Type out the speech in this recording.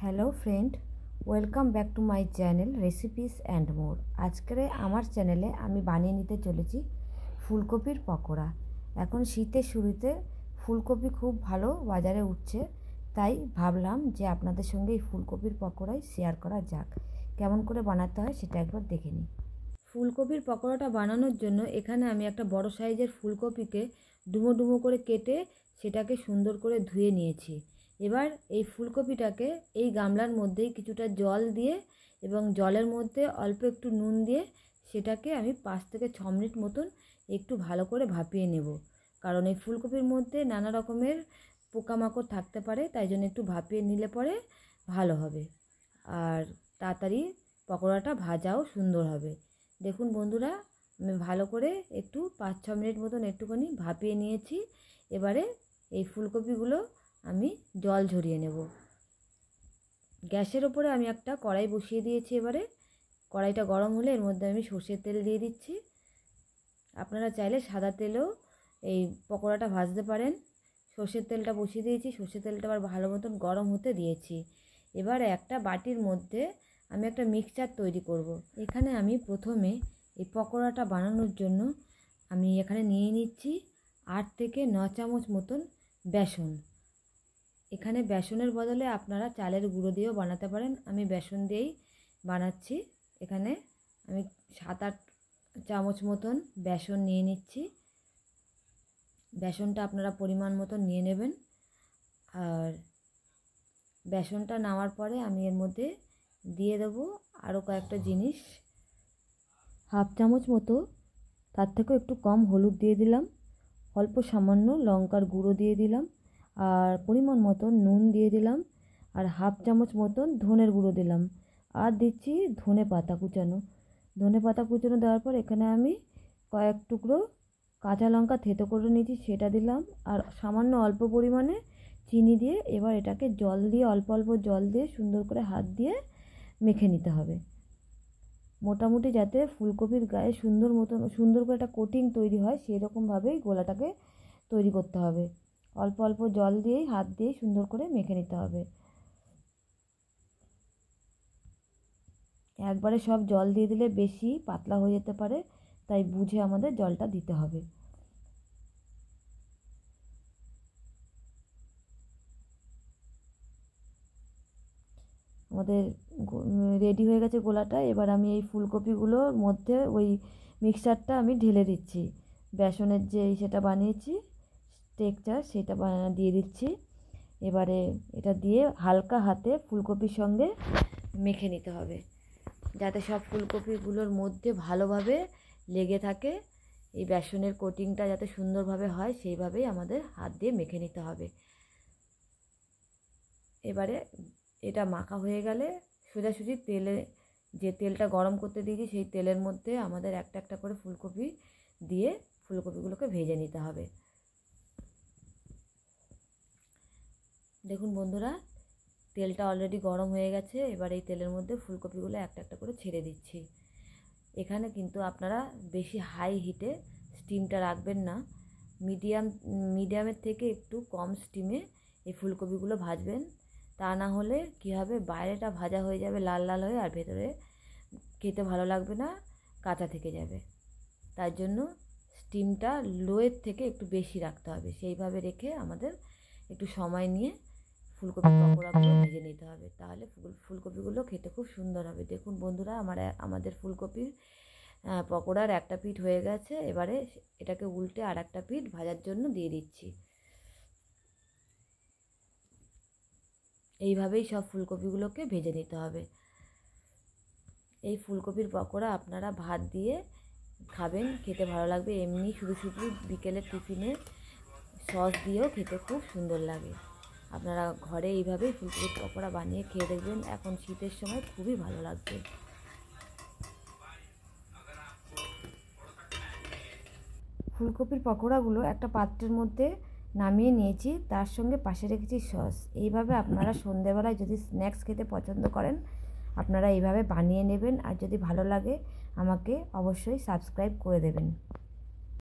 Hello friend, welcome back to my channel recipes and more. আজকের আমার চ্যানেলে আমি বানিয়ে নিতে চলেছি ফুলকপির পকোড়া। এখন শীতের শুরুতে ফুলকপি খুব ভালো বাজারে উঠছে, তাই ভাবলাম যে আপনাদের সঙ্গে এই ফুলকপির পকোড়াই শেয়ার করা যাক। কেমন করে বানাতে হয় সেটা একবার দেখে নিই। ফুলকপির পকোড়াটা বানানোর জন্য এখানে আমি একটা বড় সাইজের ফুলকপিকে ডুমো ডুমো করে কেটে সেটাকে সুন্দর করে ধুয়ে নিয়েছি। এবার এই ফুলকপিটাকে এই গামলার মধ্যেই কিছুটা জল দিয়ে এবং জলের মধ্যে অল্প একটু নুন দিয়ে সেটাকে আমি 5 থেকে 6 মিনিট মতন একটু ভালো করে ভাপিয়ে নেব। কারণ এই ফুলকপির মধ্যে নানা রকমের পোকামাকড় থাকতে পারে, তাই জন্য একটু ভাপিয়ে নিলে পরে ভালো হবে আর তাড়াতাড়ি পকোড়াটা ভাজাও সুন্দর হবে। দেখুন বন্ধুরা, আমি ভালো করে একটু 5-6 মিনিট মতন একটুখানি ভাপিয়ে নিয়েছি। এবারে এই ফুলকপিগুলো আমি জল ঝরিয়ে নেব। গ্যাসের ওপরে আমি একটা কড়াই বসিয়ে দিয়েছি। এবারে কড়াইটা গরম হলে এর মধ্যে আমি সর্ষের তেল দিয়ে দিচ্ছি। আপনারা চাইলে সাদা তেলেও এই পকোড়াটা ভাজতে পারেন। সর্ষের তেলটা বসিয়ে দিয়েছি, সর্ষের তেলটা আবার ভালো মতন গরম হতে দিয়েছি। এবার একটা বাটির মধ্যে আমি একটা মিক্সচার তৈরি করব। এখানে আমি প্রথমে এই পকোড়াটা বানানোর জন্য আমি এখানে নিয়ে নিচ্ছি 8 থেকে 9 চামচ মতন বেসন। এখানে বেসনের বদলে আপনারা চালের গুঁড়ো দিয়েও বানাতে পারেন, আমি বেসন দিয়েই বানাচ্ছি। এখানে আমি 7-8 চামচ মতন বেসন নিয়ে নিচ্ছি। বেসনটা আপনারা পরিমাণ মতন নিয়ে নেবেন। আর বেসনটা নেওয়ার পরে আমি এর মধ্যে দিয়ে দেবো আরও কয়েকটা জিনিস। হাফ চামচ মতো, তার থেকেও একটু কম হলুদ দিয়ে দিলাম, অল্প সামান্য লঙ্কার গুঁড়ো দিয়ে দিলাম, আর পরিমাণ মতো নুন দিয়ে দিলাম, আর হাফ চামচ মতন ধনের গুঁড়ো দিলাম, আর দিচ্ছি ধনে পাতা কুচানো। ধনে পাতা কুচানো দেওয়ার পর এখানে আমি কয়েক টুকরো কাঁচা লঙ্কা থেতো করে নিয়েছি, সেটা দিলাম, আর সামান্য অল্প পরিমাণে চিনি দিয়ে এবার এটাকে জল দিয়ে অল্প অল্প জল দিয়ে সুন্দর করে হাত দিয়ে মেখে নিতে হবে। মোটামুটি যাতে ফুলকপির গায়ে সুন্দর করে একটা কোটিং তৈরি হয় সেই রকমভাবেই গোলাটাকে তৈরি করতে হবে। অল্প অল্প জল দিয়েই হাত দিয়ে সুন্দর করে মেখে নিতে হবে। একবারে সব জল দিয়ে দিলে বেশি পাতলা হয়ে যেতে পারে, তাই বুঝে আমাদের জলটা দিতে হবে। আমাদের রেডি হয়ে গেছে গোলাটা। এবার আমি এই ফুলকপিগুলোর মধ্যে ওই মিক্সচারটা আমি ঢেলে দিচ্ছি। বেসনের যে সেটা বানিয়েছি টেক্সচার, সেটা দিয়ে দিচ্ছি। এবারে এটা দিয়ে হালকা হাতে ফুলকপির সঙ্গে মেখে নিতে হবে, যাতে সব ফুলকপিগুলোর মধ্যে ভালোভাবে লেগে থাকে। এই বেসনের কোটিংটা যাতে সুন্দরভাবে হয় সেইভাবেই আমাদের হাত দিয়ে মেখে নিতে হবে। এবারে এটা মাখা হয়ে গেলে সোজাসুজি যে তেলটা গরম করতে দিয়েছি সেই তেলের মধ্যে আমাদের একটা একটা করে ফুলকপি দিয়ে ফুলকপিগুলোকে ভেজে নিতে হবে। দেখুন বন্ধুরা, তেলটা অলরেডি গরম হয়ে গেছে। এবার এই তেলের মধ্যে ফুলকপিগুলো একটা একটা করে ছেড়ে দিচ্ছি। এখানে কিন্তু আপনারা বেশি হাই হিটে স্টিমটা রাখবেন না, মিডিয়ামের থেকে একটু কম স্টিমে এই ফুলকপিগুলো ভাজবেন। তা না হলে কী হবে, বাইরেটা ভাজা হয়ে যাবে লাল লাল হয়ে, আর ভেতরে খেতে ভালো লাগবে না, কাঁচা থেকে যাবে। তার জন্য স্টিমটা লোয়ের থেকে একটু বেশি রাখতে হবে। সেইভাবে রেখে আমাদের একটু সময় নিয়ে ফুলকপির পকোড়াগুলো ভেজে নিতে হবে, তাহলে ফুলকপিগুলো খেতে খুব সুন্দর হবে। দেখুন বন্ধুরা, আমাদের ফুলকপির পকোড়ার একটা পিঠ হয়ে গেছে। এবারে এটাকে উল্টে আর একটা পিঠ ভাজার জন্য দিয়ে দিচ্ছি। এইভাবেই সব ফুলকপিগুলোকে ভেজে নিতে হবে। এই ফুলকপির পকোড়া আপনারা ভাত দিয়ে খাবেন, খেতে ভালো লাগবে। এমনি শুধু শুধু বিকেলের টিফিনে সস দিয়েও খেতে খুব সুন্দর লাগে। আপনারা ঘরে এইভাবেই ফুলকপির পকোড়া বানিয়ে খেয়ে দেখবেন, এখন শীতের সময় খুবই ভালো লাগবে। ফুলকপির পকোড়াগুলো একটা পাত্রের মধ্যে নামিয়ে নিয়েছি, তার সঙ্গে পাশে রেখেছি সস। এইভাবে আপনারা সন্ধ্যেবেলায় যদি স্ন্যাক্স খেতে পছন্দ করেন আপনারা এইভাবে বানিয়ে নেবেন, আর যদি ভালো লাগে আমাকে অবশ্যই সাবস্ক্রাইব করে দেবেন।